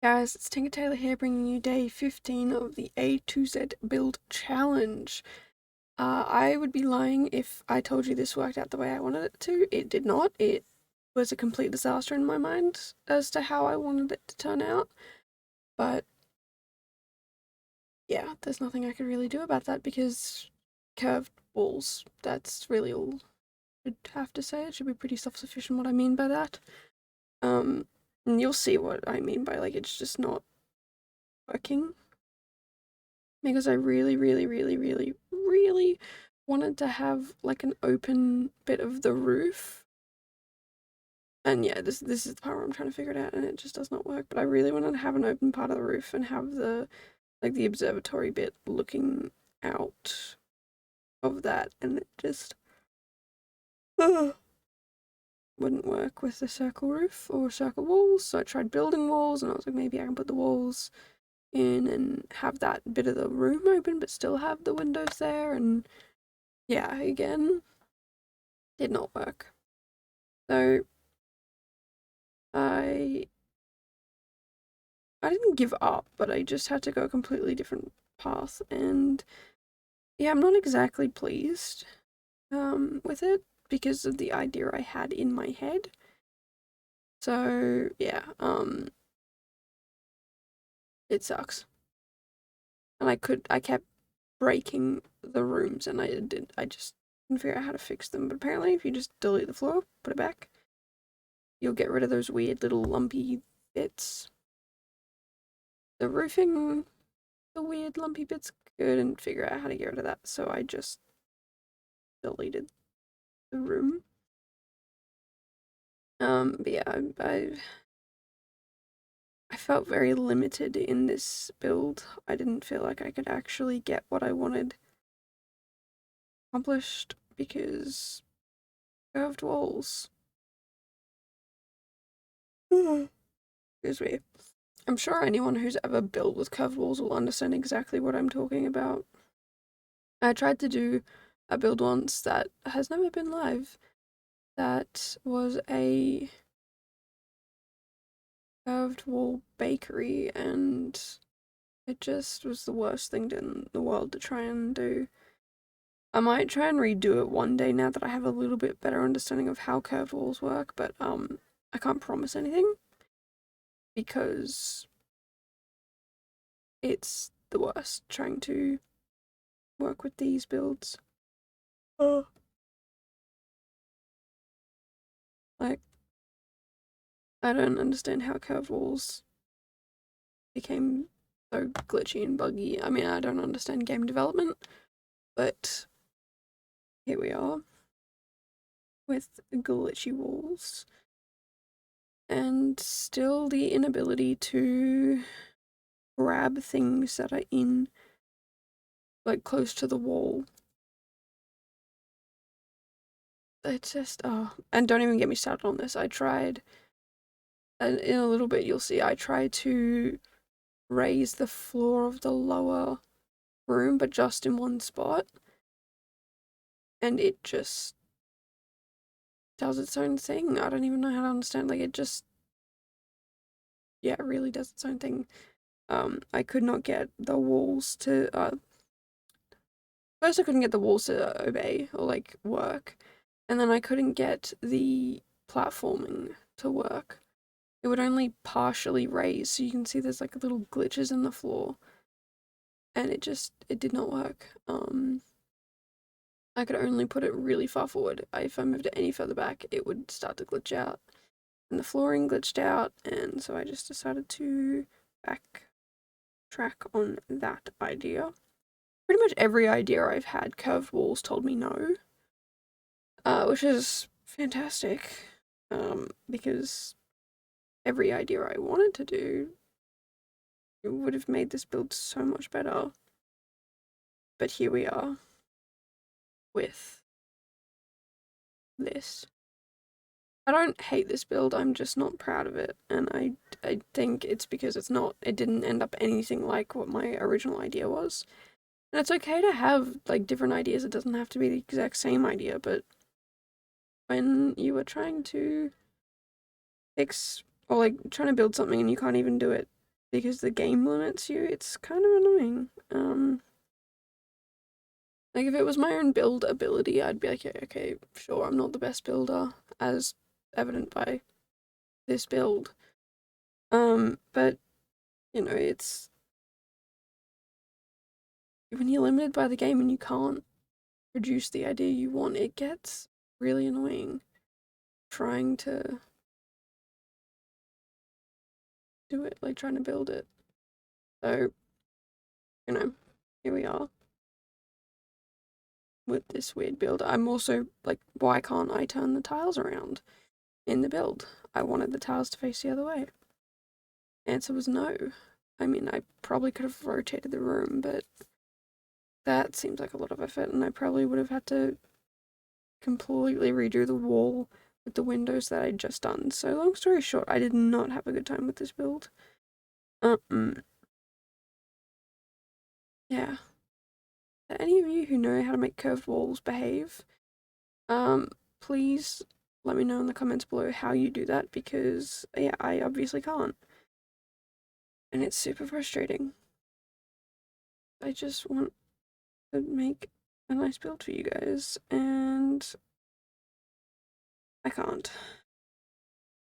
Guys, it's TinkerTaylor here bringing you day 15 of the A to Z build challenge. I would be lying if I told you this worked out the way I wanted it to. It did not. It was a complete disaster in my mind as to how I wanted it to turn out. But yeah, there's nothing I could really do about that because curved walls, that's really all I'd have to say. It should be pretty self-sufficient what I mean by that. And you'll see what I mean by it's just not working. Because I really wanted to have an open bit of the roof. And yeah, this is the part where I'm trying to figure it out and it just does not work. But I really wanted to have an open part of the roof and have the the observatory bit looking out of that, and it just wouldn't work with the circle roof or circle walls. So I tried building walls and I was like, maybe I can put the walls in and have that bit of the room open but still have the windows there. And yeah, again, did not work. So I didn't give up, but I just had to go a completely different path. And yeah, I'm not exactly pleased with it because of the idea I had in my head. So yeah, it sucks. And I kept breaking the rooms, and I just didn't figure out how to fix them. But apparently if you just delete the floor, put it back, you'll get rid of those weird little lumpy bits. The roofing, the weird lumpy bits, couldn't figure out how to get rid of that, so I just deleted the room. But yeah, I felt very limited in this build. I didn't feel like I could actually get what I wanted accomplished because curved walls. Excuse me. I'm sure anyone who's ever built with curved walls will understand exactly what I'm talking about. I tried to do a build once that has never been live. That was a curved wall bakery, and it just was the worst thing in the world to try and do. I might try and redo it one day now that I have a little bit better understanding of how curved walls work, but I can't promise anything because it's the worst trying to work with these builds. Oh. Like, I don't understand how curved walls became so glitchy and buggy. I mean, I don't understand game development, but here we are with glitchy walls and still the inability to grab things that are in close to the wall. It's just and don't even get me started on this. I tried, and in a little bit you'll see, I tried to raise the floor of the lower room but just in one spot, and it just does its own thing. I don't even know how to understand. It just, yeah, it really does its own thing. I could not get the walls to first I couldn't get the walls to obey or work, and then I couldn't get the platforming to work. It would only partially raise, so you can see there's little glitches in the floor, and it did not work. I could only put it really far forward. If I moved it any further back, it would start to glitch out, and the flooring glitched out, and so I just decided to backtrack on that idea. Pretty much every idea I've had, curved walls told me no, which is fantastic, because every idea I wanted to do would have made this build so much better. But here we are with this. I don't hate this build, I'm just not proud of it, and I think it's because it didn't end up anything like what my original idea was. And it's okay to have different ideas, it doesn't have to be the exact same idea, but when you are trying to fix or trying to build something and you can't even do it because the game limits you, it's kind of annoying. Like, if it was my own build ability, I'd be like, yeah, okay, sure, I'm not the best builder, as evident by this build. But, you know, it's... when you're limited by the game and you can't produce the idea you want, it gets really annoying trying to do it, like, trying to build it. So, you know, here we are with this weird build. I'm also like, why can't I turn the tiles around in the build? I wanted the tiles to face the other way. Answer was no. I mean, I probably could have rotated the room, but that seems like a lot of effort, and I probably would have had to completely redo the wall with the windows that I'd just done. So long story short, I did not have a good time with this build. Yeah. Any of you who know how to make curved walls behave, please let me know in the comments below how you do that, because yeah, I obviously can't. And it's super frustrating. I just want to make a nice build for you guys, and I can't.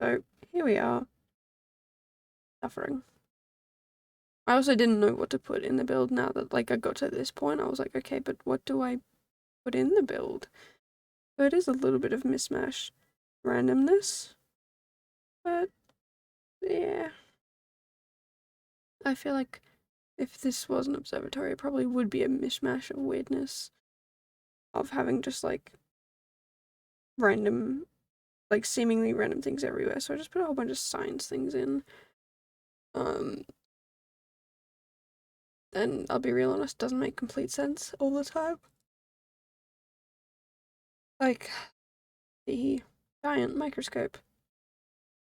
So here we are, suffering. I also didn't know what to put in the build now that, like, I got to this point. I was like, okay, but what do I put in the build? So it is a little bit of mismatch randomness, but yeah. I feel like if this was an observatory, it probably would be a mishmash of weirdness of having just like random, like seemingly random things everywhere. So I just put a whole bunch of science things in. And I'll be real honest, doesn't make complete sense all the time. Like the giant microscope.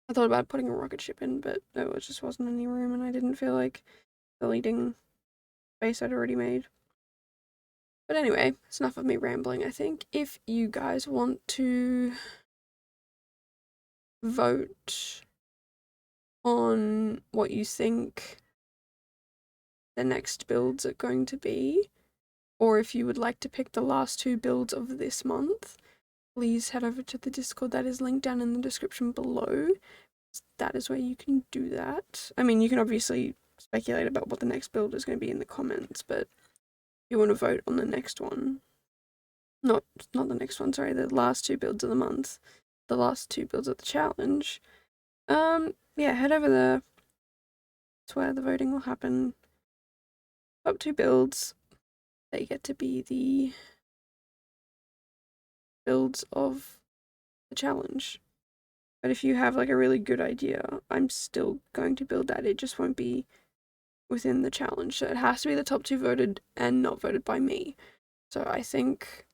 I thought about putting a rocket ship in, but there just wasn't any room, and I didn't feel like deleting space I'd already made. But anyway, it's enough of me rambling, I think. If you guys want to vote on what you think the next builds are going to be, or if you would like to pick the last 2 builds of this month, please head over to the Discord that is linked down in the description below. That is where you can do that. I mean, you can obviously speculate about what the next build is going to be in the comments, but if you want to vote on the next one, not the next one, sorry, the last 2 builds of the month, the last 2 builds of the challenge, yeah, head over there. That's where the voting will happen. Top 2 builds, they get to be the builds of the challenge. But if you have like a really good idea, I'm still going to build that. It just won't be within the challenge. So it has to be the top 2 voted and not voted by me. So I think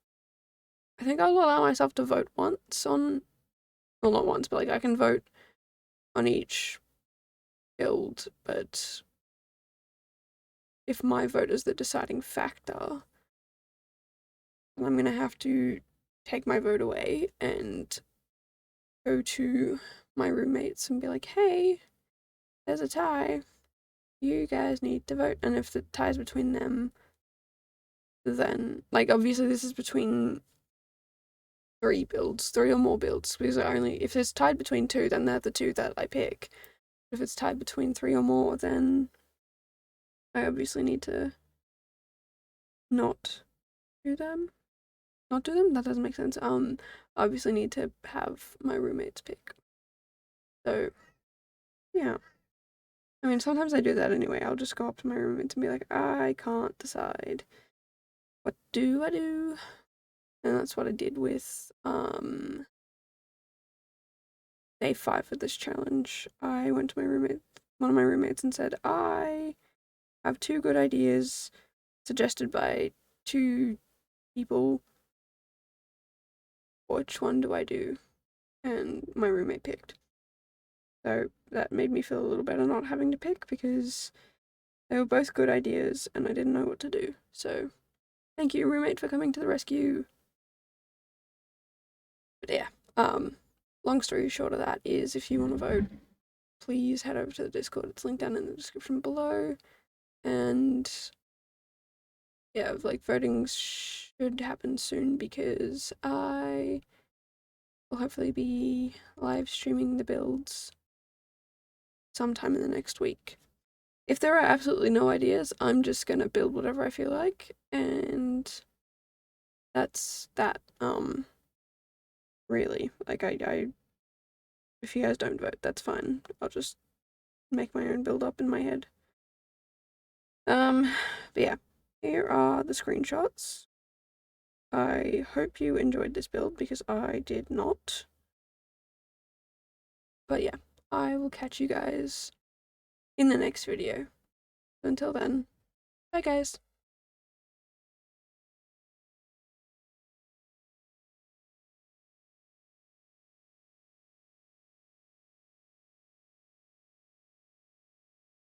I'll allow myself to vote once on, well, not once, but like I can vote on each build, but if my vote is the deciding factor, then I'm gonna have to take my vote away and go to my roommates and be like, hey, there's a tie. You guys need to vote. And if the tie's between them, then, like, obviously this is between 3 builds, 3 or more builds, because if it's tied between 2, then they're the 2 that I pick. If it's tied between 3 or more, then I obviously need to not do them. Not do them? That doesn't make sense. I obviously need to have my roommates pick. So, yeah. I mean, sometimes I do that anyway. I'll just go up to my roommates and be like, I can't decide. What do I do? And that's what I did with, day 5 of this challenge. I went to one of my roommates, and said, I have 2 good ideas suggested by 2 people. Which one do I do? And my roommate picked. So that made me feel a little better not having to pick, because they were both good ideas and I didn't know what to do. So thank you, roommate, for coming to the rescue. But yeah, long story short of that is, if you want to vote, please head over to the Discord. It's linked down in the description below. And yeah, like voting should happen soon because I will hopefully be live streaming the builds sometime in the next week. If there are absolutely no ideas, I'm just gonna build whatever I feel like, and that's that. Really, like I if you guys don't vote, that's fine. I'll just make my own build up in my head. But yeah, here are the screenshots. I hope you enjoyed this build because I did not. But yeah, I will catch you guys in the next video. Until then, bye guys.